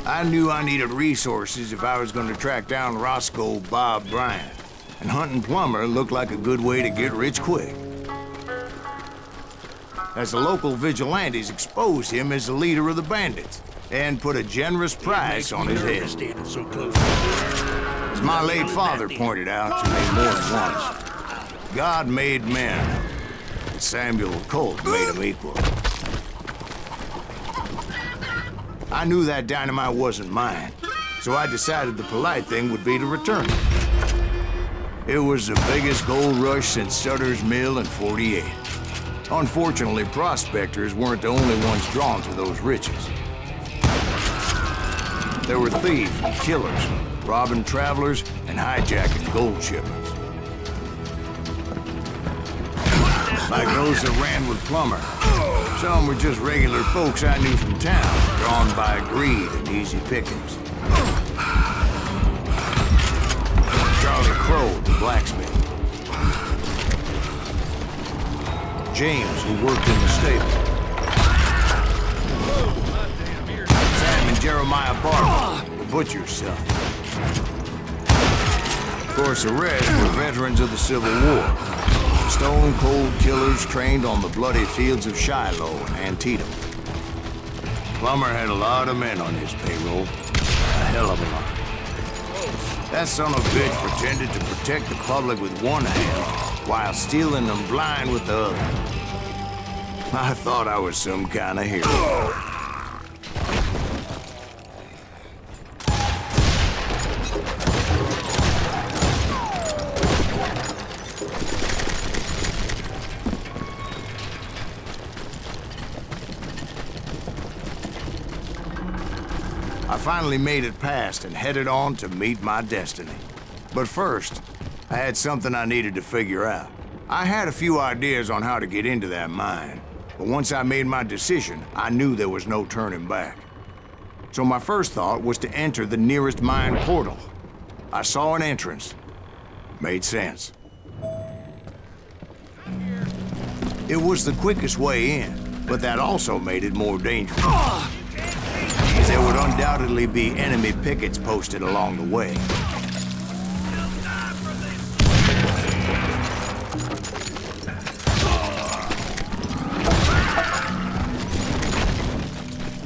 I knew I needed resources if I was going to track down Roscoe Bob Bryant, and hunting Plummer looked like a good way to get rich quick. As the local vigilantes exposed him as the leader of the bandits, and put a generous price on his head. As my late father pointed out to me more than once, God made men, and Samuel Colt made them equal. I knew that dynamite wasn't mine, so I decided the polite thing would be to return it. It was the biggest gold rush since Sutter's Mill in '48. Unfortunately, prospectors weren't the only ones drawn to those riches. There were thieves and killers, robbing travelers and hijacking gold shipments. Like those that ran with Plummer. Some were just regular folks I knew from town, drawn by greed and easy pickings. Charlie Crow, the blacksmith. James, who worked in the stable. Sam and Jeremiah Barber, the butcher's son. Of course, the rest were veterans of the Civil War. Stone-cold killers trained on the bloody fields of Shiloh and Antietam. Plummer had a lot of men on his payroll. A hell of a lot. That son of a bitch pretended to protect the public with one hand while stealing them blind with the other. I thought I was some kind of hero. I finally made it past and headed on to meet my destiny. But first, I had something I needed to figure out. I had a few ideas on how to get into that mine, but once I made my decision, I knew there was no turning back. So my first thought was to enter the nearest mine portal. I saw an entrance. Made sense. It was the quickest way in, but that also made it more dangerous. There would undoubtedly be enemy pickets posted along the way.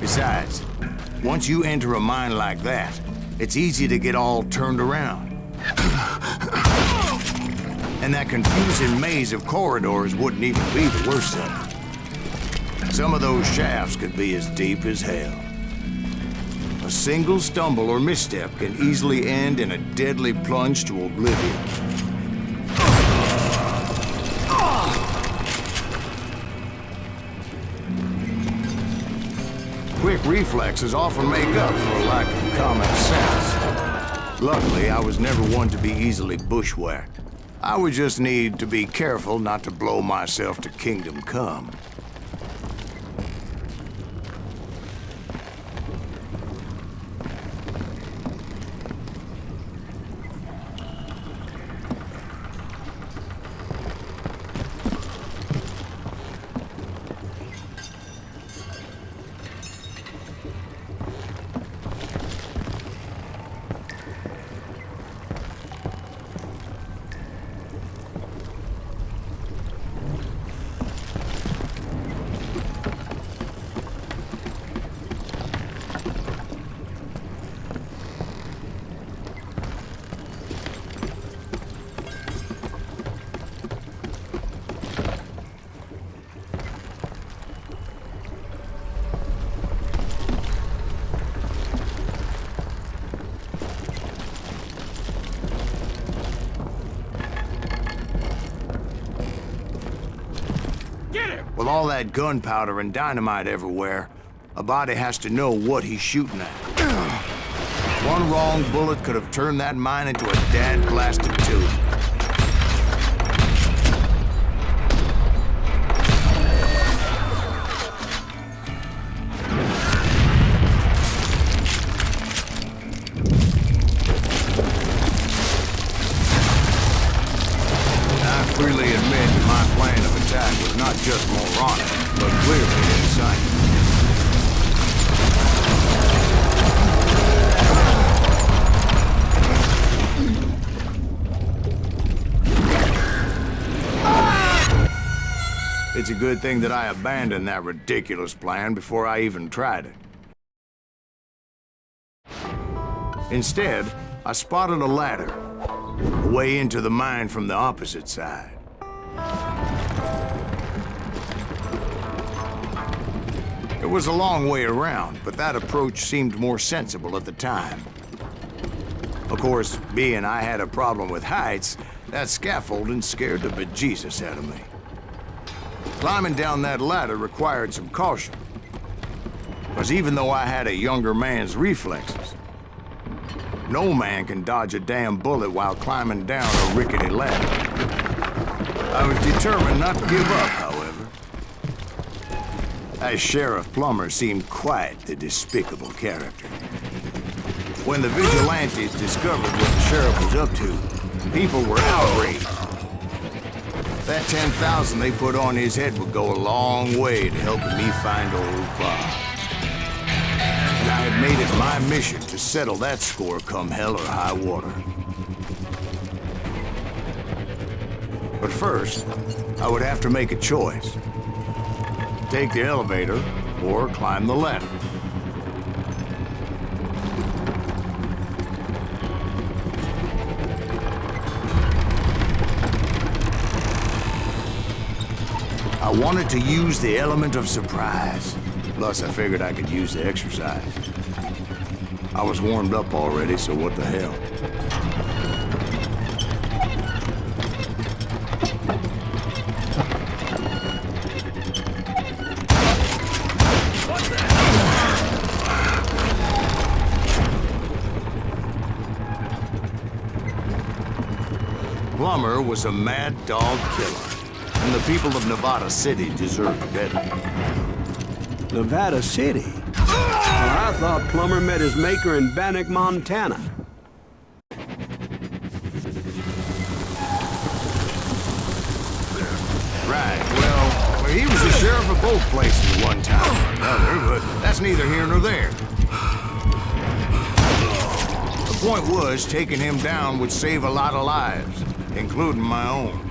Besides, once you enter a mine like that, it's easy to get all turned around. And that confusing maze of corridors wouldn't even be the worst of it. Some of those shafts could be as deep as hell. A single stumble or misstep can easily end in a deadly plunge to oblivion. Quick reflexes often make up for a lack of common sense. Luckily, I was never one to be easily bushwhacked. I would just need to be careful not to blow myself to kingdom come. With all that gunpowder and dynamite everywhere, a body has to know what he's shooting at. One wrong bullet could have turned that mine into a dad-blasted tube. freely admit that my plan of attack was not just moronic, but clearly insane. It's a good thing that I abandoned that ridiculous plan before I even tried it. Instead, I spotted a ladder, a way into the mine from the opposite side. It was a long way around, but that approach seemed more sensible at the time. Of course, being I had a problem with heights, that scaffolding scared the bejesus out of me. Climbing down that ladder required some caution, because even though I had a younger man's reflexes, no man can dodge a damn bullet while climbing down a rickety ladder. I was determined not to give up, however. As Sheriff Plummer seemed quite the despicable character. When the vigilantes discovered what the sheriff was up to, people were outraged. That 10,000 they put on his head would go a long way to helping me find old Bob. And I had made it my mission to settle that score come hell or high water. But first, I would have to make a choice. Take the elevator or climb the ladder. I wanted to use the element of surprise. Plus, I figured I could use the exercise. I was warmed up already, so what the hell? Plummer was a mad dog killer. And the people of Nevada City deserved better. Nevada City? Well, I thought Plummer met his maker in Bannock, Montana. Right, well, he was the sheriff of both places at one time or another, but that's neither here nor there. The point was, taking him down would save a lot of lives, including my own.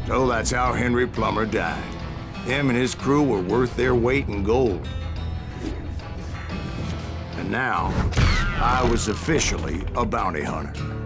So that's how Henry Plummer died. Him and his crew were worth their weight in gold. And now, I was officially a bounty hunter.